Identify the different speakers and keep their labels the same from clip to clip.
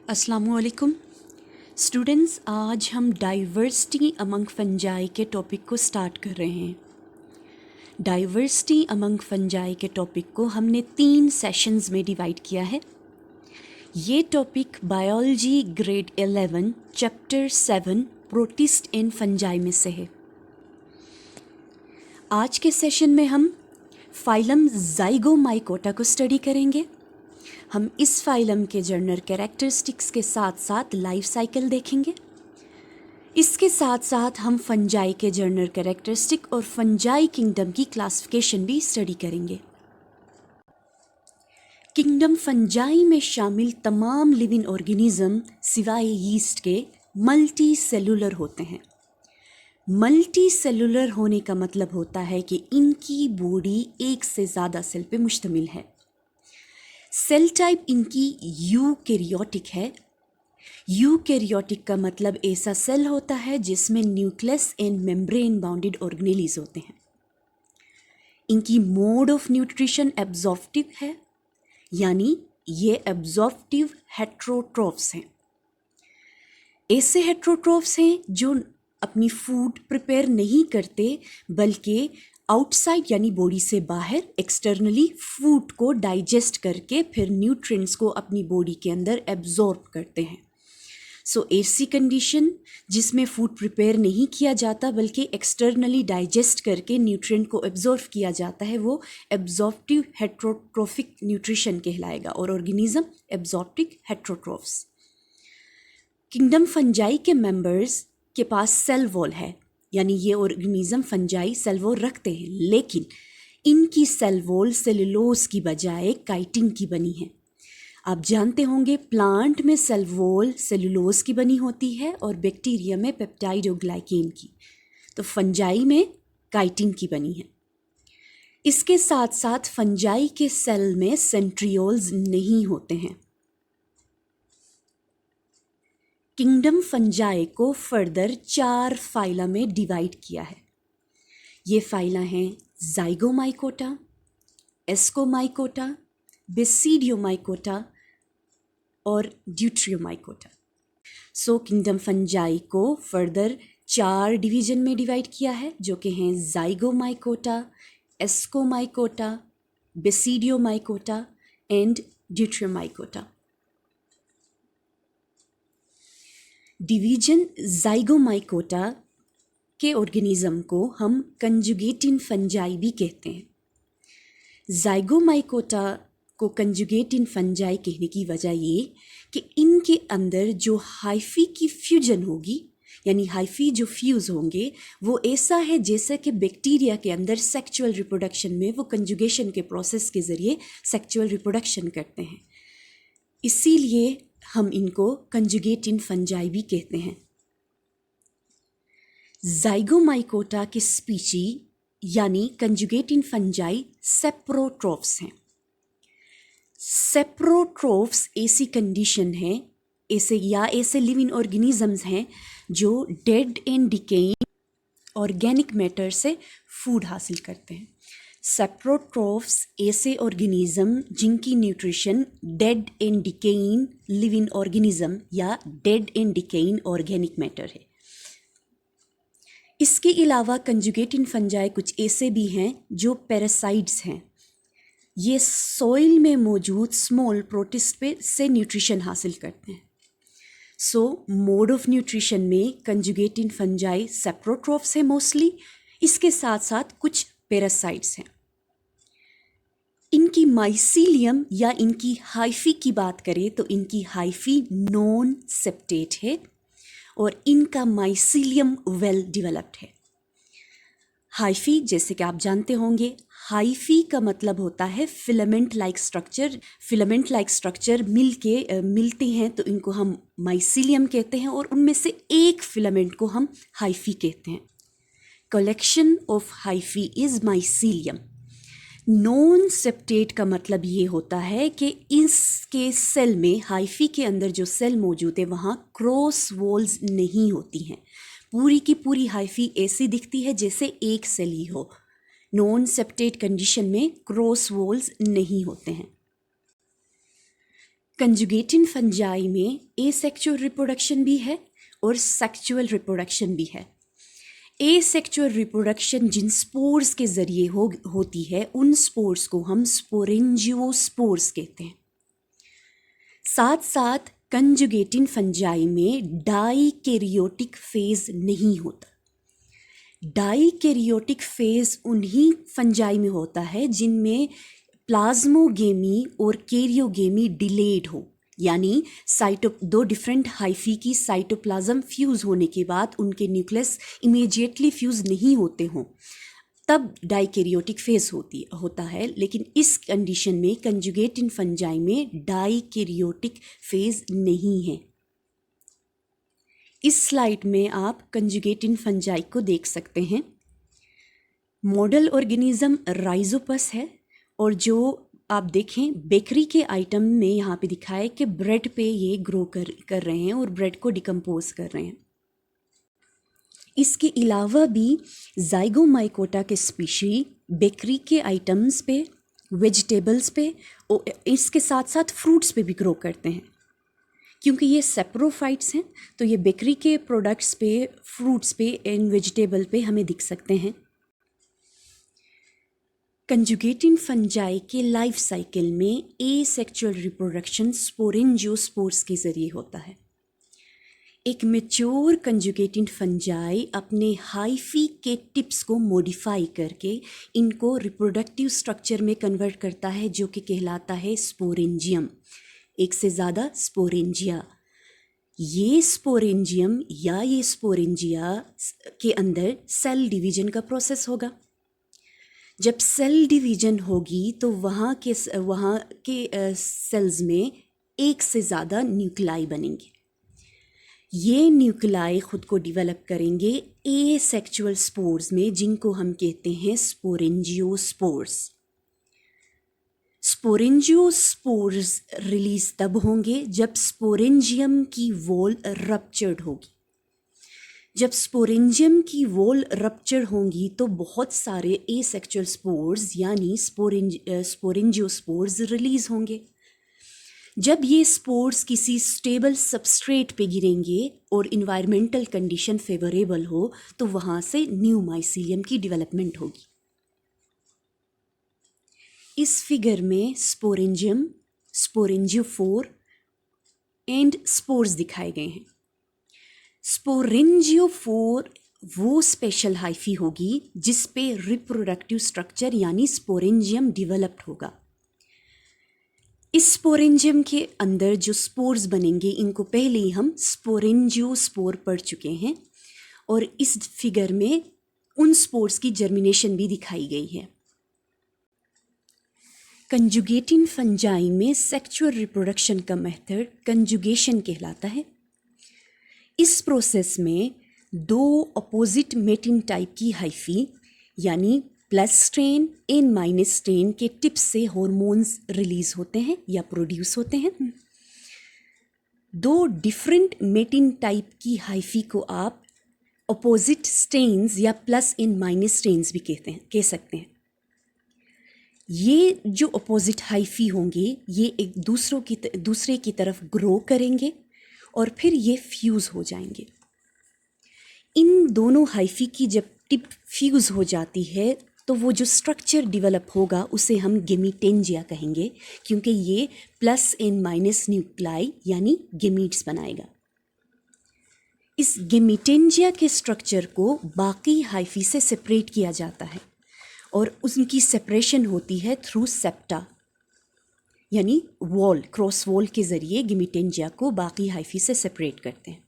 Speaker 1: अस्सलामुअलैकुम स्टूडेंट्स, आज हम डाइवर्सिटी अमंग फंजाई के टॉपिक को स्टार्ट कर रहे हैं। डाइवर्सिटी अमंग फंजाई के टॉपिक को हमने 3 सेशंस में डिवाइड किया है। ये topic biology grade 11 chapter 7 protist इन फंजाई में से है। आज के सेशन में हम फाइलम ज़ाइगोमाइकोटा को स्टडी करेंगे। हम इस फाइलम के जनरल कैरेक्टरिस्टिक्स के साथ साथ लाइफ साइकिल देखेंगे। इसके साथ साथ हम फंजाई के जनरल कैरेक्टरिस्टिक और फंजाई किंगडम की क्लासिफिकेशन भी स्टडी करेंगे। किंगडम फंजाई में शामिल तमाम लिविंग ऑर्गेनिज्म सिवाय यीस्ट के मल्टी सेलुलर होते हैं। मल्टी सेलुलर होने का मतलब होता है कि इनकी बॉडी एक से ज़्यादा सेल पे मुश्तमिल है। सेल टाइप इनकी यूकैरियोटिक है। यूकैरियोटिक का मतलब ऐसा सेल होता है जिसमें nucleus and membrane bounded organelles होते हैं। इनकी मोड ऑफ न्यूट्रिशन एब्जॉर्प्टिव है, यानी ये एब्जॉर्प्टिव हेट्रोट्रोफ्स हैं। ऐसे हेट्रोट्रोफ्स हैं जो अपनी फूड प्रिपेयर नहीं करते बल्कि आउटसाइड यानी बॉडी से बाहर एक्सटर्नली फूड को डाइजेस्ट करके फिर न्यूट्रिएंट्स को अपनी बॉडी के अंदर एब्जॉर्ब करते हैं। सो ऐसी कंडीशन जिसमें फूड प्रिपेयर नहीं किया जाता बल्कि एक्सटर्नली डाइजेस्ट करके न्यूट्रिएंट को एब्जॉर्ब किया जाता है, वो एब्जॉर्प्टिव हेट्रोट्रोफिक न्यूट्रिशन कहलाएगा और ऑर्गेनिज्म एब्जॉर्प्टिक हेट्रोट्रोफ्स। किंगडम फंजाई के मेंबर्स के पास सेल वॉल है, यानी ये ऑर्गेनिज्म फंजाई सेल वॉल रखते हैं, लेकिन इनकी सेल वॉल सेलुलोज की बजाय काइटिन की बनी है। आप जानते होंगे प्लांट में सेल वॉल सेलुलोज की बनी होती है और बैक्टीरिया में पेप्टाइड और ग्लाइकेन की, तो फंजाई में काइटिन की बनी है। इसके साथ साथ फंजाई के सेल में सेंट्रियोल्स नहीं होते हैं। किंगडम फंजाई को फर्दर 4 फाइला में डिवाइड किया है। ये फाइला हैं ज़ाइगोमाइकोटा, एस्कोमाइकोटा, बेसिडियोमाइकोटा और ड्यूट्रियोमाइकोटा। सो किंगडम फंजाई को फर्दर 4 डिवीजन में डिवाइड किया है, जो कि हैं ज़ाइगोमाइकोटा, एस्कोमाइकोटा, बेसिडियोमाइकोटा एंड ड्यूट्रियोमाइकोटा। डिवीजन ज़ाइगोमाइकोटा के ऑर्गेनिज्म को हम कंजुगेटिन फंजाई भी कहते हैं। ज़ाइगोमाइकोटा को कंजुगेटिन फंजाई कहने की वजह ये कि इनके अंदर जो हाइफी की फ्यूजन होगी, यानी हाइफी जो फ्यूज़ होंगे, वो ऐसा है जैसे कि बैक्टीरिया के अंदर सेक्सुअल रिप्रोडक्शन में वो कंजुगेशन के प्रोसेस के ज़रिए सेक्सुअल रिप्रोडक्शन करते हैं। इसीलिए हम इनको कंजुगेटिन फंजाई भी कहते हैं। ज़ाइगोमाइकोटा की स्पीची यानी कंजुगेटिन फंजाई सेप्रोट्रोफ्स हैं। सेप्रोट्रोफ्स ऐसी कंडीशन है, ऐसे लिविंग ऑर्गेनिजम्स हैं जो dead and decaying organic matter से फूड हासिल करते हैं। सेप्रोट्रोफ्स ऐसे ऑर्गेनिज्म जिनकी nutrition dead and decaying living organism या dead and decaying organic matter है। इसके अलावा कंजुगेटिन फंजाई कुछ ऐसे भी हैं जो पैरासाइट्स हैं। ये सॉइल में मौजूद स्मॉल प्रोटिस्ट पे से न्यूट्रिशन हासिल करते हैं। सो मोड ऑफ न्यूट्रिशन में कंजुगेटिन फंजाई सेप्रोट्रोफ्स है मोस्टली, इसके साथ साथ कुछ पैरासाइट्स हैं। इनकी माइसीलियम या इनकी हाइफी की बात करें तो इनकी हाइफी नॉन सेप्टेट है और इनका माइसीलियम वेल डेवलप्ड है। हाइफी जैसे कि आप जानते होंगे, हाइफी का मतलब होता है filament like structure. Filament like structure मिलते हैं तो इनको हम माइसीलियम कहते हैं और उनमें से एक फिलामेंट को हम हाइफी कहते हैं। Collection of hyphae is mycelium. Non septate का मतलब ये होता है कि इसके सेल में, हाइफी के अंदर जो सेल मौजूद है वहाँ क्रॉस वॉल्स नहीं होती हैं। पूरी की पूरी हाइफी ऐसी दिखती है जैसे एक सेल ही हो। नॉन सेप्टेट कंडीशन में क्रॉस वॉल्स नहीं होते हैं। कंजुगेटिन फंजाई में एसेक्सुअल रिप्रोडक्शन भी है और सेक्सुअल रिप्रोडक्शन भी है। एसेक्सुअल रिप्रोडक्शन जिन स्पोर्स के जरिए होती है उन स्पोर्स को हम स्पोरेंजियोस्पोर्स कहते हैं। साथ साथ कंजुगेटिन फंजाई में डाइकैरियोटिक फेज नहीं होता। डाइकैरियोटिक फेज उन्हीं फंजाई में होता है जिनमें प्लाज्मोगेमी और कैरियोगेमी डिलेड हो, यानी दो डिफरेंट हाइफी की साइटोप्लाज्म फ्यूज होने के बाद उनके न्यूक्लियस इमीडिएटली फ्यूज नहीं होते हों, तब डाइकैरियोटिक फेज होता है। लेकिन इस कंडीशन में कंजुगेटिन फंजाई में डाइकैरियोटिक फेज नहीं है। इस स्लाइड में आप कंजुगेटिन फंजाई को देख सकते हैं। मॉडल ऑर्गेनिज्म राइजोपस है और जो आप देखें बेकरी के आइटम में यहाँ पे दिखाया है कि ब्रेड पे ये ग्रो कर रहे हैं और ब्रेड को डिकम्पोज कर रहे हैं। इसके अलावा भी जाइगोमाइकोटा के स्पीशी बेकरी के आइटम्स पे, वेजिटेबल्स पे और इसके साथ साथ फ्रूट्स पे भी ग्रो करते हैं। क्योंकि ये सेप्रोफाइट्स हैं तो ये बेकरी के प्रोडक्ट्स पे, फ्रूट्स पे एंड वेजिटेबल पे हमें दिख सकते हैं। कंजुगेटिन फंजाई के लाइफ साइकिल में एसेक्सुअल रिप्रोडक्शन स्पोरेंजियोस्पोर्स के जरिए होता है। एक मैच्योर कंजुगेटिन फंजाई अपने हाइफी के टिप्स को मॉडिफाई करके इनको रिप्रोडक्टिव स्ट्रक्चर में कन्वर्ट करता है जो कि कहलाता है स्पोरेंजियम, एक से ज़्यादा स्पोरेंजिया। ये स्पोरेंजियम या ये स्पोरेंजिया के अंदर सेल डिवीजन का प्रोसेस होगा। जब सेल डिवीजन होगी तो वहाँ के सेल्स में एक से ज़्यादा न्यूक्लाई बनेंगे। ये न्यूक्लाई खुद को डेवलप करेंगे एसेक्सुअल स्पोर्स में, जिनको हम कहते हैं स्पोरेंजियोस्पोर्स। स्पोरेंजियोस्पोर्स रिलीज तब होंगे जब स्पोरेंजियम की वॉल रप्चर्ड होगी। जब स्पोरेंजियम की वॉल रप्चर होंगी तो बहुत सारे एसेक्सुअल स्पोर्स यानी स्पोरेंजियोस्पोर्स रिलीज होंगे। जब ये स्पोर्स किसी स्टेबल सबस्ट्रेट पे गिरेंगे और इन्वायरमेंटल कंडीशन फेवरेबल हो तो वहाँ से न्यू माइसीलियम की डेवलपमेंट होगी। इस फिगर में स्पोरेंजियम, स्पोरेंजियोफोर एंड स्पोर्स दिखाए गए हैं। स्पोरेंजियोफोर वो स्पेशल हाइफी होगी जिस पे रिप्रोडक्टिव स्ट्रक्चर यानी स्पोरेंजियम डेवलप्ड होगा। इस स्पोरेंजियम के अंदर जो स्पोर्स बनेंगे इनको पहले ही हम स्पोरेंजियोस्पोर पढ़ चुके हैं और इस फिगर में उन स्पोर्स की जर्मिनेशन भी दिखाई गई है। कंजुगेटिन फंजाई में सेक्सुअल रिप्रोडक्शन का मेथड कंजुगेशन कहलाता है। इस प्रोसेस में दो अपोजिट मेटिन टाइप की हाइफी यानी plus strain and minus strain के टिप्स से हॉर्मोन्स रिलीज होते हैं या प्रोड्यूस होते हैं। दो डिफरेंट मेटिन टाइप की हाइफी को आप अपोजिट स्ट्रेन्स या प्लस एंड माइनस स्ट्रेन्स भी कह सकते हैं। ये जो अपोजिट हाइफी होंगे ये एक दूसरे की तरफ ग्रो करेंगे और फिर ये फ्यूज़ हो जाएंगे। इन दोनों हाइफी की जब टिप फ्यूज़ हो जाती है तो वो जो स्ट्रक्चर डेवलप होगा उसे हम गेमीटेंजिया कहेंगे, क्योंकि ये प्लस एंड माइनस न्यूक्लाई यानी गेमीट्स बनाएगा। इस गेमीटेंजिया के स्ट्रक्चर को बाकी हाइफी से सेपरेट किया जाता है और उनकी सेपरेशन होती है थ्रू सेप्टा यानी वॉल, क्रॉस वॉल के ज़रिए गेमीटेंजिया को बाकी हाइफी से सेपरेट करते हैं।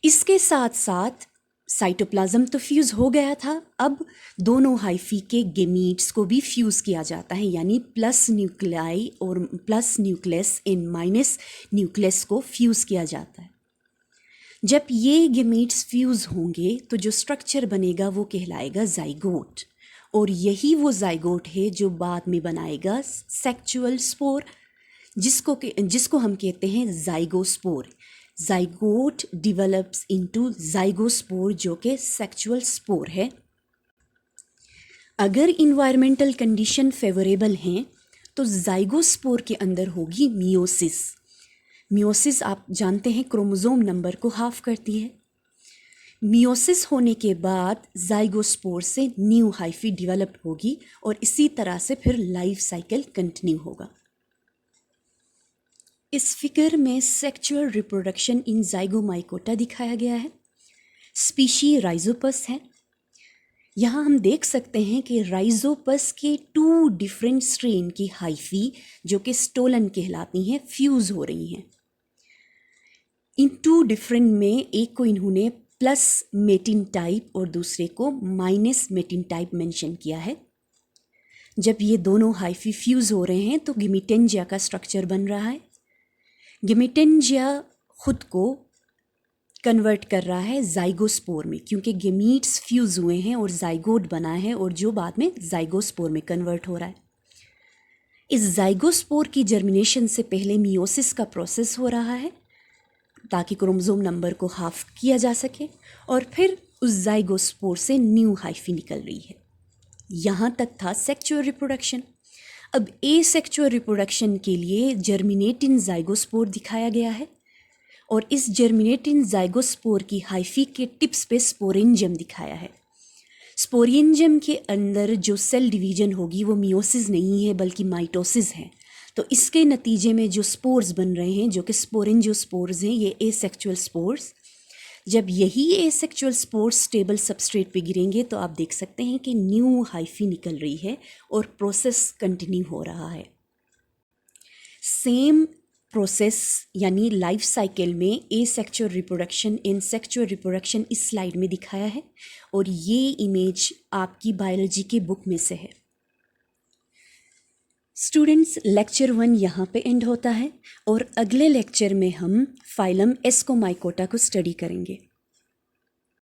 Speaker 1: इसके साथ साथ साइटोप्लाज्म तो फ्यूज़ हो गया था, अब दोनों हाइफी के गेमीट्स को भी फ्यूज़ किया जाता है यानी प्लस न्यूक्लाई और plus nucleus in minus nucleus को फ्यूज़ किया जाता है। जब ये गेमीट्स फ्यूज़ होंगे तो जो स्ट्रक्चर बनेगा वो कहलाएगा जाइगोट और यही वो जाइगोट है जो बाद में बनाएगा सेक्सुअल स्पोर, जिसको हम कहते हैं zygospore. Zygote develops into zygospore जो कि सेक्सुअल स्पोर है। अगर इन्वायरमेंटल कंडीशन फेवरेबल हैं तो जाइगोस्पोर के अंदर होगी मियोसिस। मियोसिस आप जानते हैं क्रोमोसोम नंबर को हाफ करती है। मियोसिस होने के बाद जाइगोस्पोर से न्यू हाइफी डेवलप होगी और इसी तरह से फिर लाइफ साइकिल कंटिन्यू होगा। इस फिगर में सेक्सुअल रिप्रोडक्शन इन जाइगोमाइकोटा दिखाया गया है। स्पीशी राइजोपस है। यहाँ हम देख सकते हैं कि राइजोपस के 2 डिफरेंट स्ट्रेन की हाइफी जो कि स्टोलन कहलाती हैं फ्यूज हो रही हैं। इन 2 डिफरेंट में एक को इन्होंने प्लस मेटिन टाइप और दूसरे को माइनस मेटिन टाइप मेंशन किया है। जब ये दोनों हाइफी फ्यूज हो रहे हैं तो गिमिटेंजिया का स्ट्रक्चर बन रहा है। गिमिटेंजिया खुद को कन्वर्ट कर रहा है जाइगोस्पोर में, क्योंकि गेमीट्स फ्यूज हुए हैं और जाइगोट बना है और जो बाद में जाइगोस्पोर में कन्वर्ट हो रहा है। इस जाइगोस्पोर की जर्मिनेशन से पहले मियोसिस का प्रोसेस हो रहा है ताकि क्रोमोसोम नंबर को हाफ किया जा सके और फिर उस जाइगोस्पोर से न्यू हाइफी निकल रही है। यहाँ तक था सेक्सुअल रिप्रोडक्शन। अब एसेक्सुअल रिप्रोडक्शन के लिए जर्मिनेटिंग जाइगोस्पोर दिखाया गया है और इस जर्मिनेटिंग जाइगोस्पोर की हाइफी के टिप्स पे स्पोरेंजियम दिखाया है। स्पोरेंजियम के अंदर जो सेल डिवीजन होगी वो मियोसिस नहीं है बल्कि माइटोसिस है। तो इसके नतीजे में जो स्पोर्स बन रहे हैं जो कि स्पोरेंजियोस्पोर्स हैं, ये एसेक्सुअल स्पोर्स, जब यही एसेक्सुअल स्पोर्स स्टेबल सबस्ट्रेट पे गिरेंगे तो आप देख सकते हैं कि न्यू हाइफी निकल रही है और प्रोसेस कंटिन्यू हो रहा है। सेम प्रोसेस यानी लाइफ साइकिल में asexual reproduction in sexual reproduction इस स्लाइड में दिखाया है और ये इमेज आपकी बायोलॉजी के बुक में से है। स्टूडेंट्स, लेक्चर 1 यहाँ पे एंड होता है और अगले लेक्चर में हम फाइलम एस्कोमाइकोटा को स्टडी करेंगे।